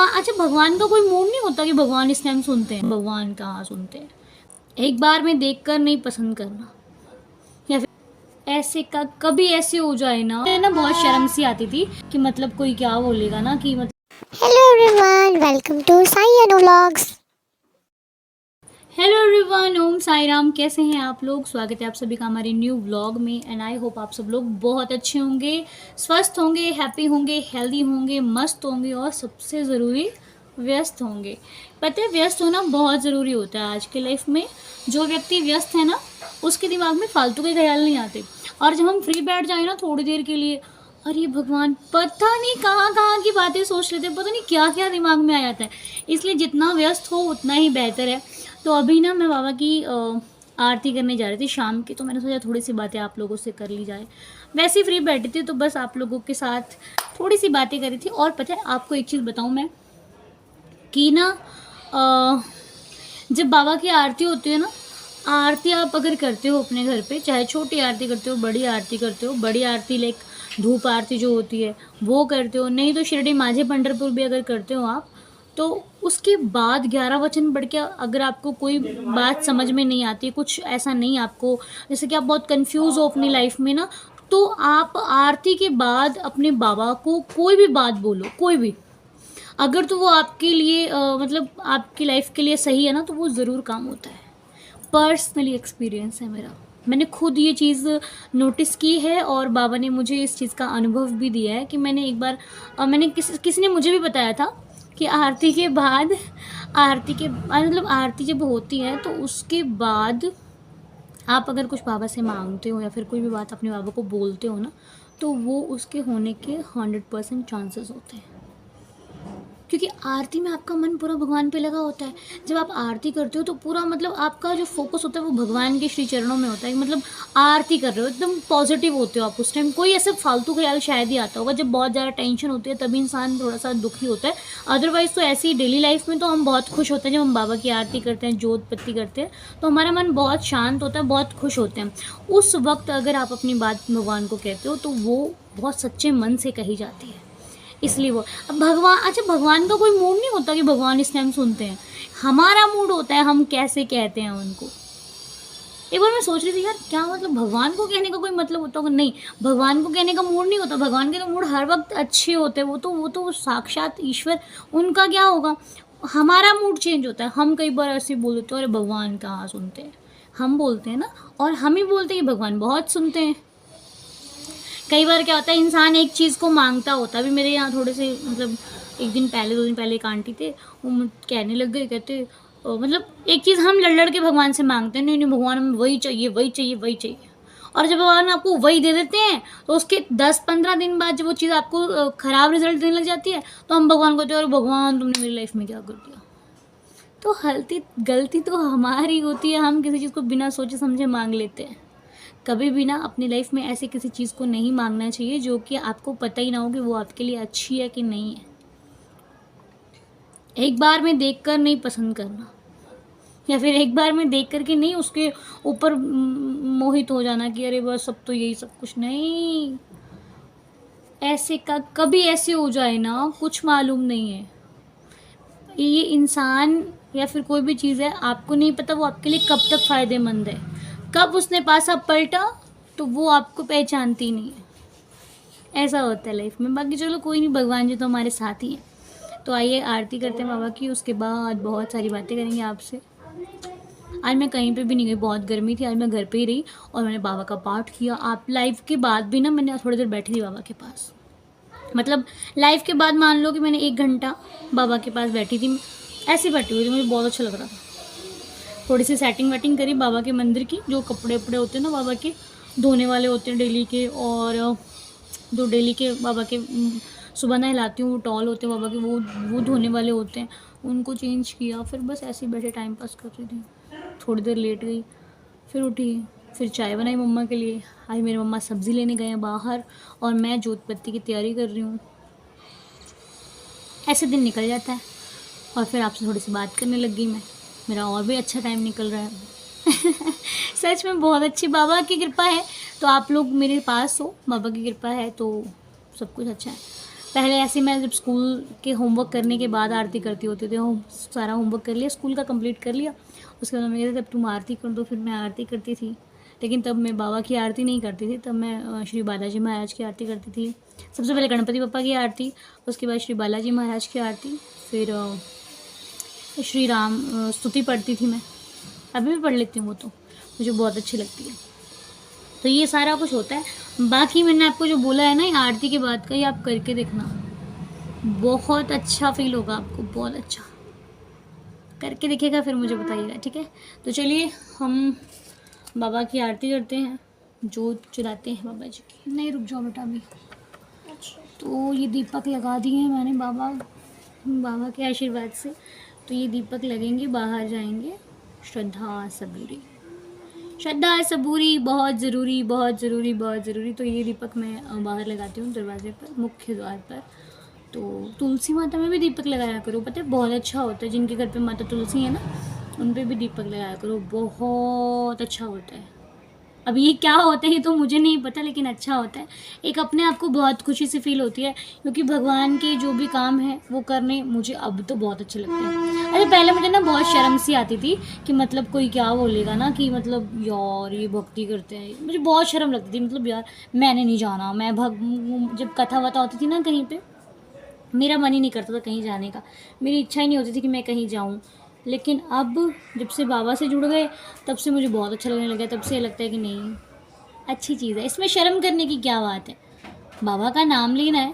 भगवान, अच्छा भगवान का कोई मूड नहीं होता कि भगवान इस टाइम सुनते हैं? भगवान कहाँ सुनते हैं? एक बार में देखकर नहीं पसंद करना, या फिर ऐसे का कभी ऐसे हो जाए ना, मुझे ना बहुत शर्म सी आती थी कि मतलब कोई क्या बोलेगा ना कि Hello everyone, welcome to Sai Anu Vlogs. Hello everyone, Om Sai Ram. कैसे हैं आप लोग? स्वागत है आप सभी का हमारे न्यू व्लॉग में। एंड आई होप आप सब लोग बहुत अच्छे होंगे, स्वस्थ होंगे, हैप्पी होंगे, हेल्दी होंगे, मस्त होंगे और सबसे ज़रूरी व्यस्त होंगे। पता है, व्यस्त होना बहुत ज़रूरी होता है आज के लाइफ में। जो व्यक्ति व्यस्त है ना, उसके दिमाग में फालतू के ख्याल नहीं आते। और जब हम फ्री बैठ जाए ना थोड़ी देर के लिए, अरे भगवान, पता नहीं कहाँ कहाँ की बातें सोच लेते हैं, पता नहीं क्या क्या दिमाग में आ जाता है। इसलिए जितना व्यस्त हो उतना ही बेहतर है। तो अभी ना मैं बाबा की आरती करने जा रही थी शाम की, तो मैंने सोचा थोड़ी सी बातें आप लोगों से कर ली जाए। वैसे ही फ्री बैठी थी तो बस आप लोगों के साथ थोड़ी सी बातें करी थी। और पता है आपको एक चीज़ बताऊँ मैं, कि ना जब बाबा की आरती होती है ना, आरती आप अगर करते हो अपने घर पे, चाहे छोटी आरती करते हो, बड़ी आरती करते हो, बड़ी आरती लाइक धूप आरती जो होती है वो करते हो, नहीं तो शिरडी माझे पंढरपुर भी अगर करते हो आप, तो उसके बाद 11 वचन पढ़ के अगर आपको कोई बात समझ में नहीं आती, कुछ ऐसा नहीं आपको, जैसे कि आप बहुत कंफ्यूज हो अपनी लाइफ में ना, तो आप आरती के बाद अपने बाबा को कोई भी बात बोलो, कोई भी, अगर तो वो आपके लिए मतलब आपकी लाइफ के लिए सही है ना, तो वो ज़रूर काम होता है। पर्सनली एक्सपीरियंस है मेरा, मैंने खुद ये चीज़ नोटिस की है और बाबा ने मुझे इस चीज़ का अनुभव भी दिया है कि मैंने एक बार मैंने किसी ने मुझे भी बताया था कि आरती के बाद, आरती के मतलब आरती जब होती है तो उसके बाद आप अगर कुछ बाबा से मांगते हो या फिर कोई भी बात अपने बाबा को बोलते हो ना, तो वो उसके होने के 100% चांसेस होते हैं। क्योंकि आरती में आपका मन पूरा भगवान पे लगा होता है। जब आप आरती करते हो तो पूरा मतलब आपका जो फोकस होता है वो भगवान के श्री चरणों में होता है। मतलब आरती कर रहे हो, एकदम पॉजिटिव होते हो आप उस टाइम। कोई ऐसे फालतू ख्याल शायद ही आता होगा, जब बहुत ज़्यादा टेंशन होती है तभी इंसान थोड़ा सा दुखी होता है। अदरवाइज़ तो ऐसी डेली लाइफ में तो हम बहुत खुश होते हैं। जब हम बाबा की आरती करते हैं, जोत बत्ती करते हैं, तो हमारा मन बहुत शांत होता है, बहुत खुश होते हैं। उस वक्त अगर आप अपनी बात भगवान को कहते हो तो वो बहुत सच्चे मन से कही जाती है। इसलिए वो, अब भगवान, अच्छा भगवान का कोई मूड नहीं होता कि भगवान इस टाइम सुनते हैं? हमारा मूड होता है हम कैसे कहते हैं उनको। एक बार मैं सोच रही थी यार, क्या मतलब भगवान को कहने का कोई मतलब होता होगा? नहीं, भगवान को कहने का मूड नहीं होता। भगवान के तो मूड हर वक्त अच्छे होते हैं। वो तो साक्षात ईश्वर, उनका क्या होगा। हमारा मूड चेंज होता है। हम कई बार ऐसे बोल देते हैं, अरे भगवान कहाँ सुनते हैं, हम बोलते हैं ना। और हम ही बोलते हैं कि भगवान बहुत सुनते हैं। कई बार क्या होता है, इंसान एक चीज़ को मांगता होता है। अभी मेरे यहाँ थोड़े से मतलब एक दिन पहले, 2 दिन पहले एक आंटी थे, वो कहने लग गए, कहते मतलब एक चीज़ हम लड़ लड़ के भगवान से मांगते हैं, नहीं नहीं भगवान हमें वही चाहिए, वही चाहिए, वही चाहिए। और जब भगवान आपको वही दे देते हैं तो उसके 10-15 दिन बाद जब वो चीज़ आपको ख़राब रिजल्ट देने लग जाती है, तो हम भगवान को कहते हैं, अरे भगवान तुमने मेरी लाइफ में क्या कर दिया। तो गलती तो हमारी होती है, हम किसी चीज़ को बिना सोचे समझे मांग लेते हैं। कभी भी ना अपनी लाइफ में ऐसे किसी चीज़ को नहीं मांगना चाहिए जो कि आपको पता ही ना हो कि वो आपके लिए अच्छी है कि नहीं है। एक बार में देखकर नहीं पसंद करना, या फिर एक बार में देख कर के नहीं उसके ऊपर मोहित हो जाना कि अरे बस सब तो यही सब कुछ नहीं। ऐसे का कभी ऐसे हो जाए ना, कुछ मालूम नहीं है। ये इंसान या फिर कोई भी चीज़ है, आपको नहीं पता वो आपके लिए कब तक फ़ायदेमंद है। कब उसने पासा पलटा तो वो आपको पहचानती नहीं है। ऐसा होता है लाइफ में। बाकी चलो कोई नहीं, भगवान जी तो हमारे साथ ही हैं। तो आइए आरती करते हैं बाबा की, उसके बाद बहुत सारी बातें करेंगे आपसे। आज मैं कहीं पे भी नहीं गई, बहुत गर्मी थी, आज मैं घर पे ही रही और मैंने बाबा का पाठ किया। आप लाइव के बाद भी ना मैंने थोड़ी देर बैठी थी बाबा के पास। मतलब लाइव के बाद मान लो कि मैंने 1 घंटा बाबा के पास बैठी थी। ऐसे बैठी हुई थी, मुझे बहुत अच्छा लग रहा था। थोड़ी सी सेटिंग वेटिंग करी बाबा के मंदिर की। जो कपड़े वपड़े होते हैं ना बाबा के, धोने वाले होते हैं डेली के, और जो डेली के बाबा के सुबह नहलाती हूँ वो टॉल होते हैं बाबा के, वो धोने वाले होते हैं, उनको चेंज किया। फिर बस ऐसे ही बैठे टाइम पास कर रही थी। थोड़ी देर लेट गई, फिर उठी, फिर चाय बनाई मम्मा के लिए। आज मेरी मम्मा सब्ज़ी लेने गए हैं बाहर और मैं जोत बत्ती की तैयारी कर रही हूँ। ऐसे दिन निकल जाता है। और फिर आपसे थोड़ी सी बात करने लग गई मैं, मेरा और भी अच्छा टाइम निकल रहा है। सच में बहुत अच्छी बाबा की कृपा है। तो आप लोग मेरे पास हो, बाबा की कृपा है तो सब कुछ अच्छा है। पहले ऐसे मैं जब स्कूल के होमवर्क करने के बाद आरती करती होती थी, सारा होमवर्क कर लिया स्कूल का कंप्लीट कर लिया, उसके बाद मम्मी कहते जब तुम आरती कर दो, फिर मैं आरती करती थी। लेकिन तब मैं बाबा की आरती नहीं करती थी, तब मैं श्री बालाजी महाराज की आरती करती थी। सबसे पहले गणपति बप्पा की आरती, उसके बाद श्री बालाजी महाराज की आरती, फिर श्री राम स्तुति पढ़ती थी मैं, अभी भी पढ़ लेती हूँ, वो तो मुझे बहुत अच्छी लगती है। तो ये सारा कुछ होता है। बाकी मैंने आपको जो बोला है ना ये आरती के बाद का, ये आप करके देखना, बहुत अच्छा फील होगा आपको, बहुत अच्छा करके देखिएगा, फिर मुझे बताइएगा, ठीक है। तो चलिए हम बाबा की आरती करते हैं, जोत जलाते हैं बाबा जी की। नहीं रुक जाओ बेटा अभी। तो ये दीपक लगा दिए हैं मैंने बाबा के आशीर्वाद से। तो ये दीपक लगेंगे, बाहर जाएंगे। श्रद्धा सबूरी बहुत ज़रूरी, बहुत ज़रूरी, बहुत ज़रूरी। तो ये दीपक मैं बाहर लगाती हूँ दरवाजे पर, मुख्य द्वार पर। तो तुलसी माता में भी दीपक लगाया करो, पता है बहुत अच्छा होता है। जिनके घर पे माता तुलसी है ना, उन पे भी दीपक लगाया करो, बहुत अच्छा होता है। अब ये क्या होता है ये तो मुझे नहीं पता, लेकिन अच्छा होता है। एक अपने आप को बहुत खुशी से फील होती है, क्योंकि भगवान के जो भी काम है वो करने मुझे अब तो बहुत अच्छे लगते हैं। अरे पहले मुझे ना बहुत शर्म सी आती थी कि मतलब कोई क्या बोलेगा ना, कि मतलब यार ये भक्ति करते हैं, मुझे बहुत शर्म लगती थी। मतलब यार मैंने नहीं जाना, मैं जब कथा वथा होती थी ना कहीं पर, मेरा मन ही नहीं करता था कहीं जाने का, मेरी इच्छा ही नहीं होती थी कि मैं कहीं जाऊँ। लेकिन अब जब से बाबा से जुड़ गए तब से मुझे बहुत अच्छा लगने लगा। तब से लगता है कि नहीं अच्छी चीज़ है, इसमें शर्म करने की क्या बात है, बाबा का नाम लेना है।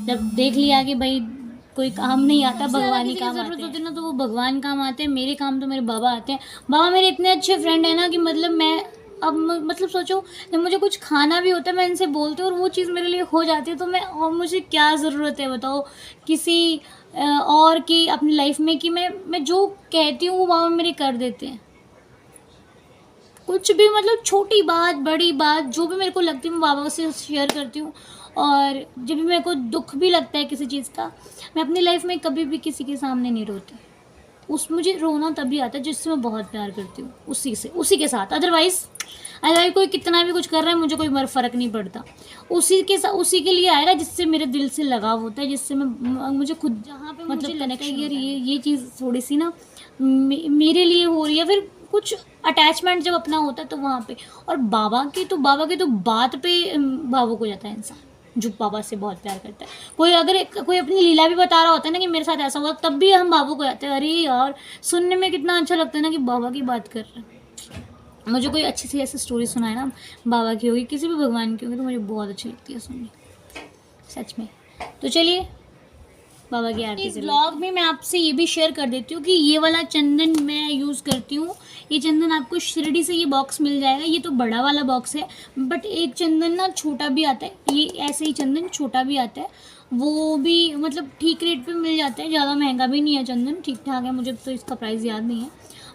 जब देख लिया कि भाई कोई काम नहीं आता, भगवान ही काम आते हैं ना, तो वो भगवान काम आते हैं। मेरे काम तो मेरे बाबा आते हैं। बाबा मेरे इतने अच्छे फ्रेंड है ना कि मतलब मैं अब मतलब सोचो, जब मुझे कुछ खाना भी होता है मैं इनसे बोलती हूँ और वो चीज़ मेरे लिए हो जाती है, तो मैं और मुझे क्या ज़रूरत है बताओ किसी और की अपनी लाइफ में, कि मैं जो कहती हूँ वो बाबा मेरे कर देते हैं। कुछ भी मतलब छोटी बात बड़ी बात जो भी मेरे को लगती है मैं बाबा से शेयर करती हूँ। और जब भी मेरे को दुख भी लगता है किसी चीज़ का, मैं अपनी लाइफ में कभी भी किसी के सामने नहीं रोती। मुझे रोना तभी आता है जिससे मैं बहुत प्यार करती हूँ, उसी के साथ। अदरवाइज़ कोई कितना भी कुछ कर रहा है मुझे कोई फ़र्क नहीं पड़ता। उसी के लिए आएगा जिससे मेरे दिल से लगाव होता है, जिससे मुझे खुद जहाँ पे मतलब कनेक्शन यार ये चीज़ थोड़ी सी ना मेरे लिए हो रही है, फिर कुछ अटैचमेंट जब अपना होता है तो वहाँ पे। और बाबा की तो बात पे भावुक हो जाता है इंसान, जो बाबा से बहुत प्यार करता है। कोई अपनी लीला भी बता रहा होता है ना कि मेरे साथ ऐसा हुआ, तब भी हम भावुक हो जाते हैं। अरे यार सुनने में कितना अच्छा लगता है ना कि बाबा की बात कर रहे हैं। मुझे कोई अच्छी सी ऐसी स्टोरी सुनाए ना, बाबा की होगी किसी भी भगवान की होगी, तो मुझे बहुत अच्छी लगती है सुननी, सच में। तो चलिए बाबा की आरती। इस ब्लॉग में मैं आपसे ये भी शेयर कर देती हूँ कि ये वाला चंदन मैं यूज़ करती हूँ। ये चंदन आपको शिरडी से ये बॉक्स मिल जाएगा, ये तो बड़ा वाला बॉक्स है, बट एक चंदन ना छोटा भी आता है। ये ऐसे ही चंदन छोटा भी आता है, वो भी मतलब ठीक रेट पे मिल जाता है, ज़्यादा महंगा भी नहीं है चंदन, ठीक ठाक है। मुझे तो इसका प्राइस याद नहीं है,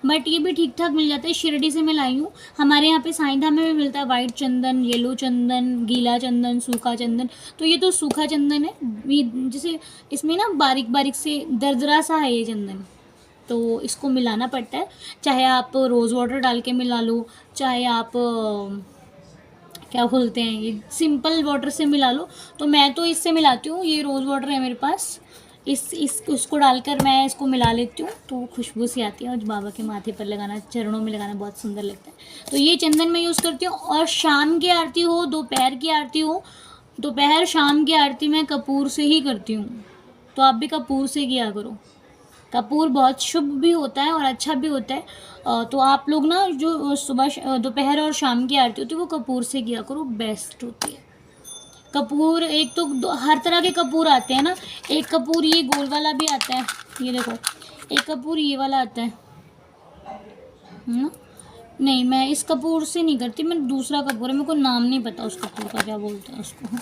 बट ये भी ठीक ठाक मिल जाता है। शिरडी से मैं लाई हूँ। हमारे यहाँ पे साईं में भी मिलता है वाइट चंदन, येलो चंदन, गीला चंदन, सूखा चंदन। तो ये तो सूखा चंदन है, जैसे इसमें ना बारीक बारीक से दरदरा सा है ये चंदन, तो इसको मिलाना पड़ता है। चाहे आप रोज़ वाटर डाल के मिला लो, चाहे आप क्या बोलते हैं ये सिंपल वाटर से मिला लो। तो मैं तो इससे मिलाती हूँ, ये रोज़ वाटर है मेरे पास, उसको डालकर मैं इसको मिला लेती हूँ, तो खुशबू सी आती है। और बाबा के माथे पर लगाना, चरणों में लगाना बहुत सुंदर लगता है। तो ये चंदन मैं यूज़ करती हूँ। और शाम की आरती हो, दोपहर की आरती हो, दोपहर शाम की आरती मैं कपूर से ही करती हूँ, तो आप भी कपूर से किया करो। कपूर बहुत शुभ भी होता है और अच्छा भी होता है। तो आप लोग ना जो सुबह दोपहर और शाम की आरती होती है वो कपूर से किया करो, बेस्ट होती है। कपूर एक तो हर तरह के कपूर आते हैं ना, एक कपूर ये गोल वाला भी आता है, ये देखो, एक कपूर ये वाला आता है ना। नहीं मैं इस कपूर से नहीं करती, मैं दूसरा कपूर है, मेरे को नाम नहीं पता उस कपूर का क्या बोलते हैं उसको।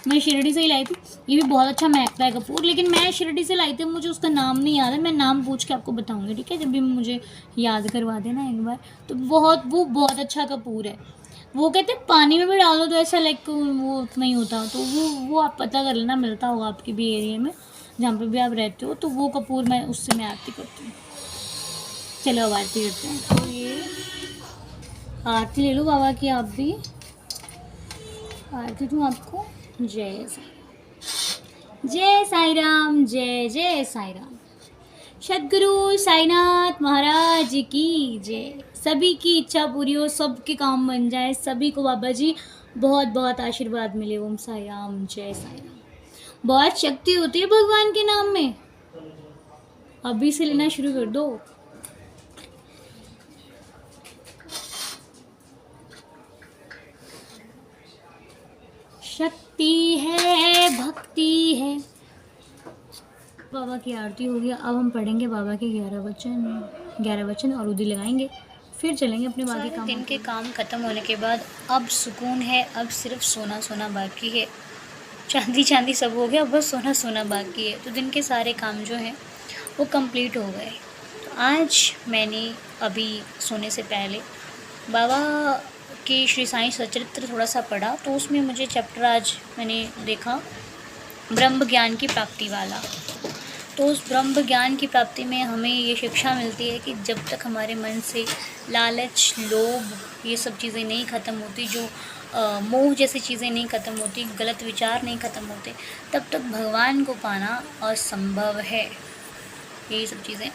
मैं शिरडी से ही लाई थी, ये भी बहुत अच्छा महकता है कपूर, लेकिन मैं शिरडी से लाई थी, मुझे उसका नाम नहीं याद है। मैं नाम पूछ के आपको बताऊंगी, ठीक है, जब भी मुझे याद करवा देना एक बार। तो वो बहुत अच्छा कपूर है। वो कहते हैं पानी में भी डाल दो तो ऐसा लाइक वो नहीं होता, तो वो आप पता कर लेना, मिलता होगा आपके भी एरिया में जहाँ पे भी आप रहते हो। तो वो कपूर उससे मैं आरती करती हूँ। चलो अब आरती करते हैं। तो ये आरती ले लो बाबा की, आप भी आरती दूँ आपको। जय साईं। जय साई राम, जय जय साई राम। सद्गुरु साईनाथ महाराज की जय। सभी की इच्छा पूरी हो, सबके काम बन जाए, सभी को बाबा जी बहुत बहुत आशीर्वाद मिले। ओम साई राम, जय साई राम। बहुत शक्ति होती है भगवान के नाम में, अभी से लेना शुरू कर दो। शक्ति है, भक्ति है। बाबा की आरती हो गया, अब हम पढ़ेंगे बाबा के 11 वचन और उदी लगाएंगे, फिर चलेंगे अपने बाकी काम। दिन के काम खत्म होने के बाद अब सुकून है, अब सिर्फ सोना सोना बाकी है। चांदी चांदी सब हो गया, बस सोना सोना बाकी है। तो दिन के सारे काम जो हैं वो कंप्लीट हो गए। तो आज मैंने अभी सोने से पहले बाबा के श्री साईं सचरित्र थोड़ा सा पढ़ा, तो उसमें मुझे चैप्टर आज मैंने देखा ब्रह्म ज्ञान की प्राप्ति वाला। तो उस ब्रह्म ज्ञान की प्राप्ति में हमें ये शिक्षा मिलती है कि जब तक हमारे मन से लालच, लोभ, ये सब चीज़ें नहीं ख़त्म होती, जो मोह जैसी चीज़ें नहीं ख़त्म होती, गलत विचार नहीं ख़त्म होते, तब तक भगवान को पाना असंभव है। यही सब चीज़ें।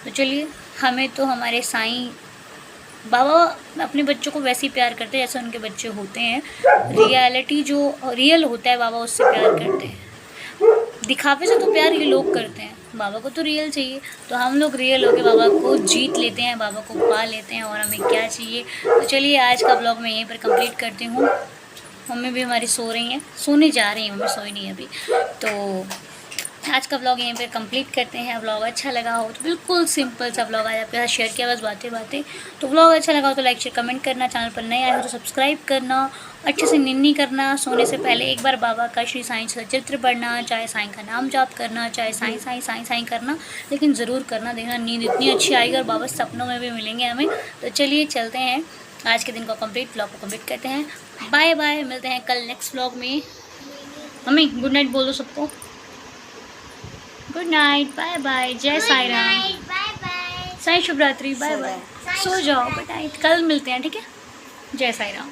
तो चलिए, हमें तो हमारे साईं बाबा अपने बच्चों को वैसे ही प्यार करते हैं जैसे उनके बच्चे होते हैं। रियलिटी जो रियल होता है, बाबा उससे प्यार करते हैं। दिखावे से तो प्यार ये लोग करते हैं, बाबा को तो रियल चाहिए। तो हम लोग रियल होकर बाबा को जीत लेते हैं, बाबा को पा लेते हैं, और हमें क्या चाहिए। तो चलिए, आज का ब्लॉग मैं यहीं पर कंप्लीट करती हूँ। मम्मी भी हमारी सो रही हैं, सोने जा रही हैं, मम्मी सोई नहीं अभी। तो आज का ब्लॉग यहीं पे कंप्लीट करते हैं। ब्लॉग अच्छा लगा हो तो बिल्कुल सिंपल सा ब्लॉग आज आपके साथ शेयर किया, बस बातें बातें। तो ब्लॉग अच्छा लगा हो तो लाइक शेयर कमेंट करना, चैनल पर नए आए हो तो सब्सक्राइब करना, अच्छे से निन्नी करना, सोने से पहले एक बार बाबा का श्री साईं सचरित्र पढ़ना, चाहे साईं का नाम जाप करना, चाहे साईं साईं साईं साईं करना, लेकिन ज़रूर करना। देखना नींद इतनी अच्छी आएगी और बाबा सपनों में भी मिलेंगे हमें। तो चलिए चलते हैं, आज के दिन को ब्लॉग को कंप्लीट करते हैं। बाय बाय, मिलते हैं कल नेक्स्ट ब्लॉग में। मम्मी गुड नाइट बोल दो सबको। गुड नाइट, बाय बाय, जय साई राम, बाय बाय। साई शुभ रात्रि, बाय बाय। सो जाओ, गुड नाइट, कल मिलते हैं, ठीक है। जय साई राम।